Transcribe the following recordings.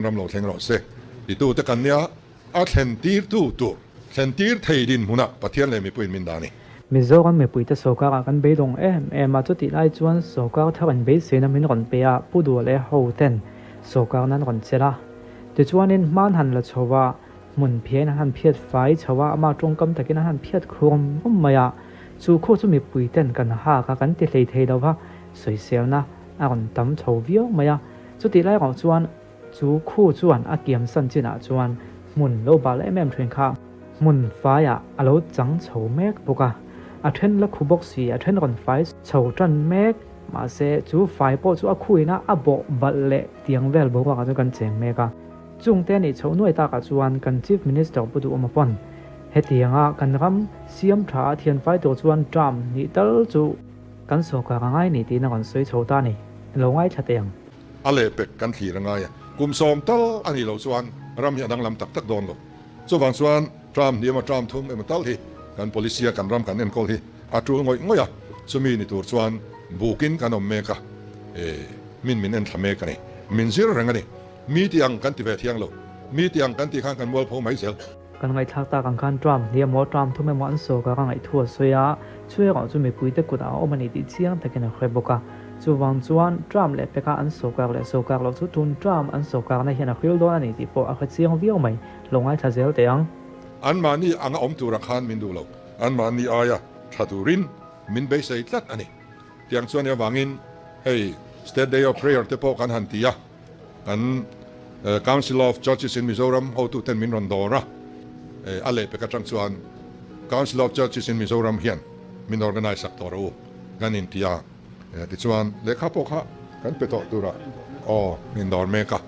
รำเราเทงเราเสดิตูตะกันเนี้ยอาเซนตีร์ตูเซนตีร์ไทยดินมุนะปะเทียนเลยมีปุ่นมินดานี่มิโซกันไม่ปุยแต่โซกากันเบลงมาจุดที่ไล่จวนโซกาถ้ากันเบสเซนมินก่อนเปียผู้ดูแลโฮเทนโซกานั้นก่อนเจล่าเดี๋ยวจวนนี้มันหันละชว่ามุนเพียนหันเพียดไฟชว่ามาตรงกำตะกินหันเพียดโครมก็ไม่อะจูโคจะมีปุยเต้นกันหากันติเลยเทดว่าสวยเสียวนะก่อนตั้มโชวิวไม่อะจุดที่ไล่ของจวนจูคู่จวนอาเกียมสันจินะจวนมุนโลบาและแม่เทรนข้ามุนไฟอะอารมณ์จังโชเมกบุกะอาเทนและคูบ็อกซี่อาเทนก่อนไฟโชจันเมกมาเซจูไฟโปจูอาคุยนะอาบอกบัลเล่เตียงเวลบอกว่ากันเจงเมกะจุงเตนี่โชนุ่ยตากจวนกันชีฟมินิสเตอร์ปุดูอมาปอนเฮตียงะกันรำเสียมทาเทียนไฟตัวจวนดรัมนี่ตลจูกันสกง่ายนี่ตีนักกันสวยโชตานี่ลงไอ้ชัดเตียงอะไรเป็กกันขี่ยังไงกุมสมตัลอันนี้เราส่วนรำยาดังลำตักโดนหรอกส่วนบางส่วนทรัมเดียมาทรัมทุ่มมาตัลที่กันโพลิเซียกันรำกันเอ็นกอลที่อาจูงอยอ่ะสมีนี่ตัวส่วนบุกินกันอมเมกะมินเอ็นทำเมกันนี่มินซีร์แรงกันนี่มีที่ยังกันที่เวทียังเรามีที่ยังกันที่ข้างกันวอลพงไม่เสียกันไงทักตากันคันดรัมเดียมอดรัมทุ่มมันโซกันไงทั่วสวยช่วยเราจะมีปุยตะกุดเอามันนี่เสียงแต่กันเคยบอกว่าจูวังจวนดรัมเล็บไปกันอันโซกันเลยโซกันเราทุทุนดรัมอันโซกันในเห็นคริลโดนนี่ที่พออาเสียงวิวไหมลงไอ้ทัศเซลเตียงอันมานี่อังอมตุระคานมินดูเราอันมานี่อายะทัตุรินมินเบสไอตัดอันนี้เตียงส่วนยาวังอินเฮ้ย State Day of Prayer เตปอกันหันตีอะกัน Council of Judges in Mizoram how to 10 min rondora alle pe katang chuan Council of Judges in Mizoram hian min organize sector o ganin tia ti chuan lekha pokha kan pe to tura min dor meka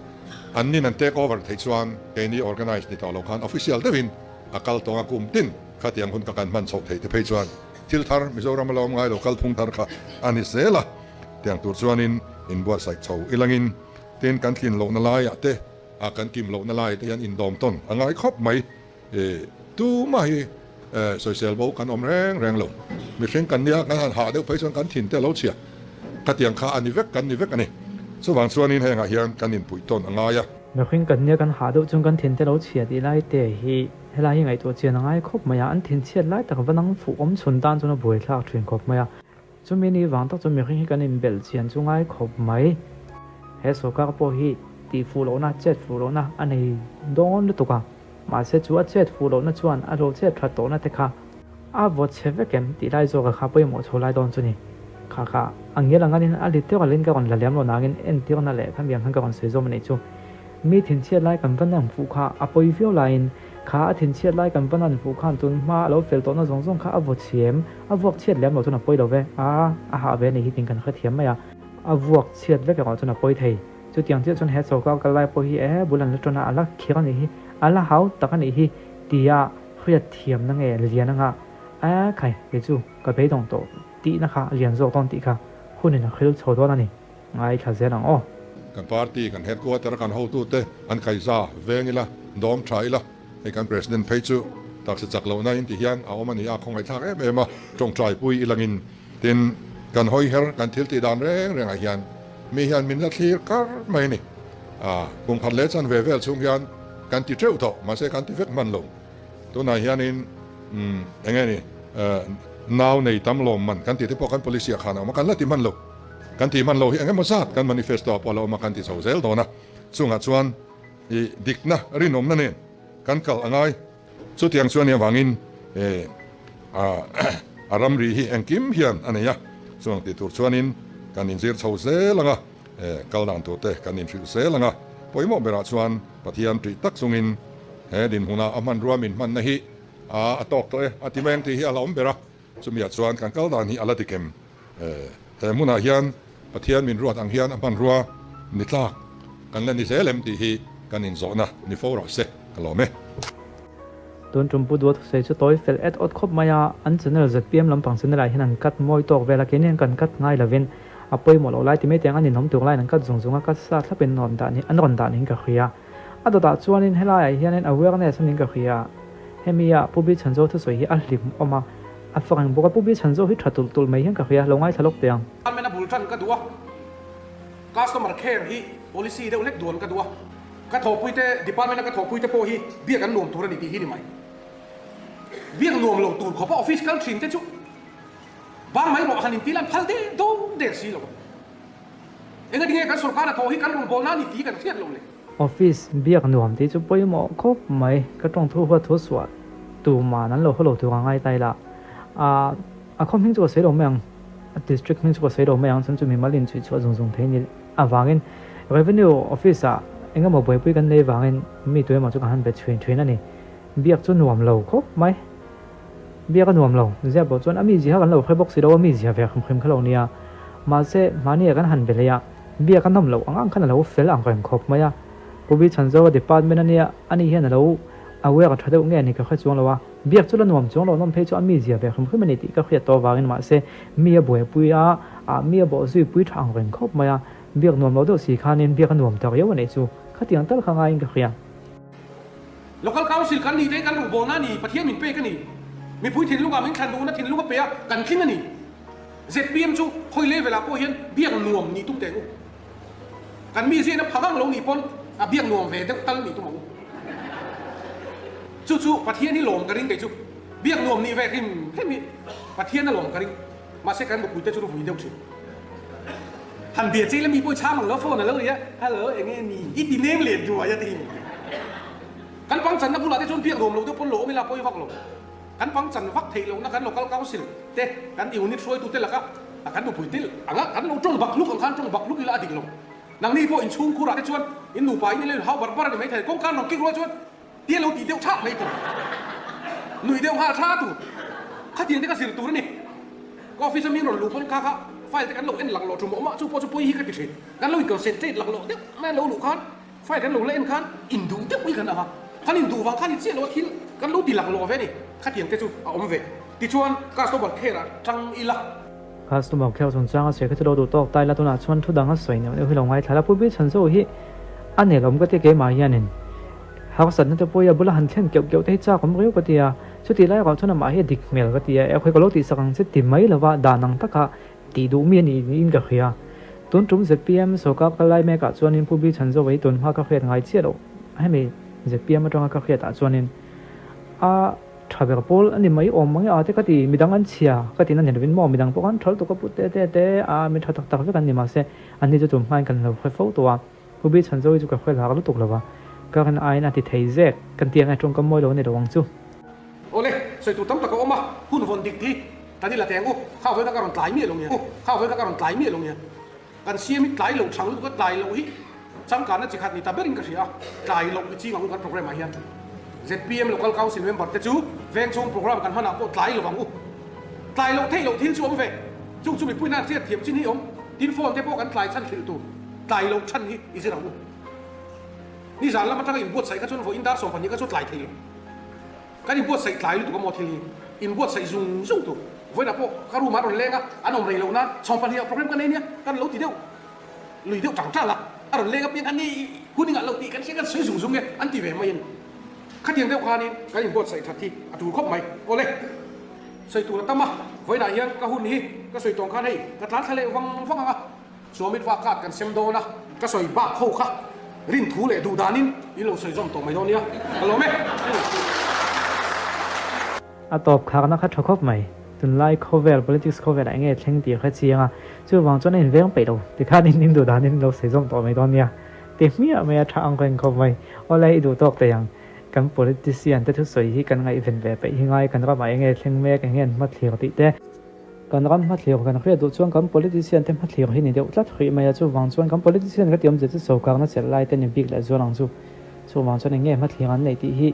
anni nan take over thei chuan ke ni organize ni talo khan official devin akal tonga kum tin khatiang hun ka kan man chok thei te phei chuan til thar Mizoram lo ngai local phung thar kha ani sela tiang tur chuan in bua sai chho ilangin ten kan thin lo na lai ate a kan kim lo na lai te yan in dom ton angai khop mai tu mai social bo kan om reng lo mi thleng kan nia kan ha deuh phei chuan kan thin te lo chia ka tiang kha ani vek kan ni vek ani chuwang chuan in henga hian kan in pui ton angaya mi thleng kan nia kan ha deuh chung kan thin te lo chia ti lai te hi helai ngai to chian angai khop maya an thin chiat lai tak vanang fu om chun dan chuna boi thlak thrin khop maya chumi ni wang tak chu mi thleng kan in bel chian chungai khop mai he so ka po hi ti fu lo na chet fu lo na ani don lu tuka ma se chu a chet fu lo na chuan a ro chet that to na te kha a vo cheve kem ti lai zo ka kha poi mo cholai don chuni kha angel anganin a lit te ka len ka kon la lem lo nangin en ti na le pham yang kan ka kon se zo mani chu mi thin chet lai kan van fu kha a poi vio line kha a thin chet lai kan van fu khan tun ma lo fel to na zong kha a vo chem a vo chet lem lo chuna poi lo ve a ha ve ni hi tin kan kha thiam ma ya a vuak chiat ve ka chuna poi thei chu tiang che chun he so ka lai po hi bulan la tona ala khira ni hi ala hau takani hi tia khriat thiam na nge lian nga khai ke chu ka be dong to ti na kha lian zo ton ti kha hun na khil chho do na ni ngai kha ze nang kan party kan headquarter kan ho tu te an kai za vengila dom thaila he kan president phei chu tak se chak lo na in ti hian a omani a khongai thak ema tong trai pui ilangin tin kan hoi her kan thil ti dan reng a hian mi hian min la thlir kar mai ni kung khat le chan ve vel chung hian kan ti treu tho ma se kan ti vek man lo to na hian in enge ni naw nei tam lom man kan ti te po kan police khana ma kan la ti man lo kan ti man lo hi enge mo sat kan manifesto polo ma kan ti chozel do na chunga chuan i dikna rinom na ne kan kal angai chu tiang chuan ya wangin aram ri hi engkim hian aneya chuang ti tur chuanin kan in zir chho se langa kal dan to te kan in thil se langa poimo bera chuan pathian tri tak sungin he din huna aman ruamin man na hi atok to atimeng ti hi ala om bera chumia chuan kan kal dan hi ala tikem he muna hian pathian min ruat ang hian aman ruwa ni tlak kan la ni se lem ti hi kan in zona ni fora se kalome tun tum pu duat se chu toy fel et ot khop maya an channel zpm lampang channel hian an kat moi tok vela ken kan kat ngai lavin apoi mo lo lai ti me teng an in hom tuk lai an kat zung ka sa thlapin non da ni an ron da ning ka khria ado da chuanin helai hian an awareness ning ka khria hemia pubi chanzo thu soi hi a hlim oma a fakang boka pubi chanzo hi thatul tul mai hian ka khria longai thalok teang amena bultan ka duwa customer care hi policy de ulek duan ka duwa กระทบพุ้ยเตะดิปาร์ตเมนต์กระทบพุ้ยเตะโพฮีเบี้ยกันหน่วมตัวนี้ตีฮีนี่ไหมเบี้ยหน่วมลงตูนขอพระออฟฟิศกันทริมเตะชุบางไหมบอกฮันนินตีลันพัลเดโดเดซี่หรอกเอ็งก็ดิ้งกันสุรการะโทฮีกันลงบอลน่านี่ตีกันเทียนลงเลย ออฟฟิศเบียกหน่วมที่จะไปหมอครบไหมก็ต้องทุบหัวทุบสวดตูมานั้นเราเขาหลอกตัวง่ายตายละคอมพิวเตอร์เสียดอกแมงดิสทริกพิวเตอร์เสียดอกแมงฉันจะมีมาเรียนช่วยช่วยส่งเทนี่วางเงิน revenue office เอ็งก็มาบ่อยไปกันเลยวางเงินมีตัวมาจุกหันไปเทรนนั่นนี่เบียกจนหน่วมเราครบไหมเบียกก็หน่วมเราเสียบอกจนมีจีฮะกันเราเคยบอกสิเรามีจีฮะเวียคำเขาเราเนี่ยมาเสมาเนี่ยกันหันไปเลยเบียกันทำเราอังกันเราเฟลอังกันครบไหมผู้วิชันเจ้าดีพาร์ตเมนต์เนี่ยอันนี้เห็นเราเอาไว้กับทัดเงี้ยนี่ก็ค่อยจวงเราว่าเบียกจุดละหน่วมจวงเราต้องเพจอันมีเสียแบบคือมันนี่ก็ค่อยตัววางมาเสมีบ่อยปุยมีบ่ซื้อปุยทางกันครบมาเบียกหน่วมเราต้องสีขานินเบียกหน่วมตัวเยอะวันนี้จูขัดยังตั้งข้างไงก็ค่อยlocal council กันนี่ได้กันรูปโบนานี่ประเทศมินเป้กันนี่มีผู้ถิ่นลูกอามินทันดูนะถิ่นลูกเปียกันขึ้นนี่ ZPM จูคอยเล่เวลาพวกเห็นเบียกหน่วมนี่ตุ้งเตงกันมีเสียนะพังลงนี่ปนเบียกหน่วมเวทตั้งนี่ตุ้งจู่ๆประเทศนี่หลงกันริงเดจู่เบียกหน่วมนี่เวทิมแค่มีประเทศนั่นหลงกันริงมาเสกันบุกคุยแต่จู่รู้คุยเดียวจู่หันเบียดจีแล้วมีผู้ช้ามังแล้วโฟนแล้วเนี่ยฮัลโหลเอ็งนี่อีดีเนมเลียดอยู่อะทีกันฟังสันนะผู้หลักที่ชนเพียงรวมลงทุกคนโหลไม่ละปอยฟักลงกันฟังสันฟักเทลงนะกันโลกเก้าสิบเต้กันอิวนิดช่วยตุเตละก็กันดูปุ๋ยติลกันเราจงบักลุกกันจงบักลุกอีละดิ่งลงนางนี่พวกอินชุ่มคู่รักที่ชวนอินหนูไปนี่เลยเฮาบัดบัดนี่ไม่ไทยก้มการนองกิ๊กรัวชวนเตี้ยเราตีเดียวชาไม่ถูกหนุ่ยเดียวหาชาถูกข้าเตียงที่กสิรตูนี่ก็ฟิชมีนหลุดพ้นข้าไฟแต่กันหลงเอ็นหลังหลอดจุ่มอมาจู่พอจะปุยฮีกันติดเฉยกันเราอีกก็เซนเตหลังหลอดเด็กแม่เราหลุดคันไฟกันหลงเล่นคันอินดูเด็กไม่กันอ่ะขันอินดูฟังขันอินเสียเราคิดกันรู้ตีหลังหลอดเว้ยนี่ข้าเตียงที่จู่เอาอมเวติชวนกาสโตบัลเคระจังอีละคาสตุบอกแค่สนใจก็เสียก็จะโดนตกตายแล้วตัวน่ะชวนทุดังก็สวยเนี่ยเดี๋ยวให้ลงไว้ถ้าเราพูดไปฉันโซ่ที่อันนี้เราไม่ก็จะเกี่ยมาอย่างนึงหากสันนั่นจะป่วยบุรุษหันเช่นเกี่ยวที่จ้าของเราก็ตีชุดที่ไล่เราชนมาให้ดิกเมลก็ตีเอาคุยกับเราตีสังเสติไม่หรือว่าด่านังตะกะตีดูมีนี่อินกับเฮียต้นจุ่ม ZPM สกัดก็ไล่แม่กับชวนนินผู้บิฉันโซ่ไว้ต้นว่าก็เครียดง่ายเชี่ยเราให้มี ZPM มาตรงก็เครียดแต่ชวนนินถ้าแบบพอลอันนี้ไม่อมไม่ที่ก็ตีมีดังอันเชียก็ตีนั่นเห็นเป็นหม้อมีดังพวกนั้นทอดตัวก็พูดเต้มีทักทักไปกันนี่มาเสอันนี้จะจุ่มให้กันเราค่อยเฝ้าตัวผู้บิฉันโซ่จะค่อยหลักรู้ตกแล้วว่าก็กันไอ้น่าที่ไทยเซ็กกันเตียงไอ้ตรงกับมวยเราในระวังจู่โอเล่ใส่ตัวตั้มตะกอมาหุ่นฝนดิกทีตอนนี้ละแตงกูข้าวไฟตะการมันตายเมียลงเนี่ยข้าวไฟตะการมันตายเมียลงเนี่ยกันเสียมิตายลงช่างก็ตายลงฮิช่างการนั่นจิขัดนี่ตาเบริงก็เสียตายลงจีของกันโปรแกรมมาเฮียน ZPM local council member แต่จู่เวงชงโปรแกรมกันมันอ่ะตายลงกูตายลงเที่ยวทิ้งช่วงเวจู่มีผู้น่าเสียเทียมชิ้นนี้องดินโฟนเทพกันตายชั้นขึ้นตัวตายลงชั้นนี้อีสิเรากูนี่สารแล้วมันจะอินบวชใส่กระชวนฝอินดาร์ส่งพันนี้กระชวนหลายทีกันอินบวชใส่หลายลูกตัวก็มอทีอินบวชใส่ซุ่งตัวเว้ยนะพวกเขารู้มาตอนแรกอ่ะอันนั้นเร็วนะส่งพันนี้โปรแกรมกันเลยเนี่ยกันเราตีเดียวลุยเดียวจังจ้าละอันนั้นแรกก็เป็นอันนี้คุณนี่งานเราตีกันเช่นกันสวยสูงไงอันตีเวไม่ยินข้าเทียงเดียวกันนี่กันอินบวชใส่ทัดทีอัดูครบไหมโอเล่ใส่ตัวตั้มมาเว้ยนายเฮียก็หุ่นนี้ก็ใส่ตรงข้าให้กระทานทะเลฟังอ่ะสวมิตรว่ากาดกันเซมโดนะก็ใส่บ้าเข้าค่ะรินทูเลยดูดานินอีโลใส่จอมตัวไม่โดนเนี่ยฮัลโหลแม่ตอบข่าวนะครับชอบครบไหมจนไล่ cover politics cover อะไรเงี้ยเช่นตีแค่เชียงชื่อวางจนเห็นเรื่องไปดูที่ข้านินดูดานินเราใส่จอมตัวไม่โดนเนี่ยเต็มเนี่ยไม่ทางกันครบไหมอะไรดูตอกแต่ยังกัน politician แต่ทุกส่วนที่กันไงเป็นแบบไปยังไงกันก็มาเงี้ยเช่นแม่กันเงี้ยมัดเลี้ยวติดแต่กันรำมัดเลี้ยวกันเครียดดูช่วงกัน politician เต็มมัดเลี้ยวที่นี่เดียวจัดคุยมาจู่วางช่วงกัน politician ก็เตรียมจะสู้กันนั่นเสร็จไล่แต่ยังบิ๊กเลยจู่หลังจู่วางช่วงเงี้ยมัดเลี้ยวในที่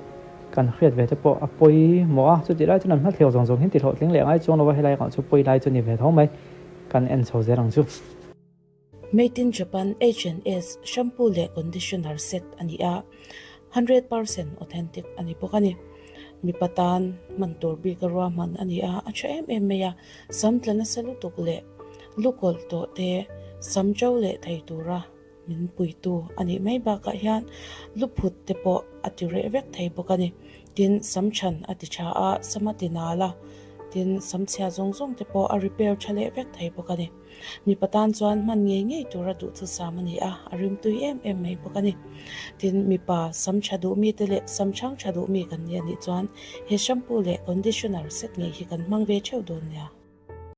กันเครียดเวทปอปอยหมอจุดที่ได้จนนั้นมัดเลี้ยวส่งเห็นติดหดเลี้ยงเหลี่ยงไอ้ช่วงเราไว้ให้ไล่ก่อนจู่ปอยไล่จนนี่เวทท้องไหมกันเอ็นโซเซหลังจู่ Made in Japan H&S shampoo le conditioner set ania 100% authentic ani pokani mi patan mantur bi karwa man ania acha meya samtlana salutuk le lukol to te samjaw le thaitura min puitu ani mai ba ka hian luphut te po atire vek thai pokani tin samchan aticha a samatinala tin samchia zong zong te po a repair chale vek thei bawk ani mi patan chuan man ngei ngei tura du thu sam ani a arim tui em mai bawk ani tin mi pa sam chadu mi te le sam chang chadu mi kan ni ani chuan he shampoo le conditioner set ngei hi kan mang ve theu don nia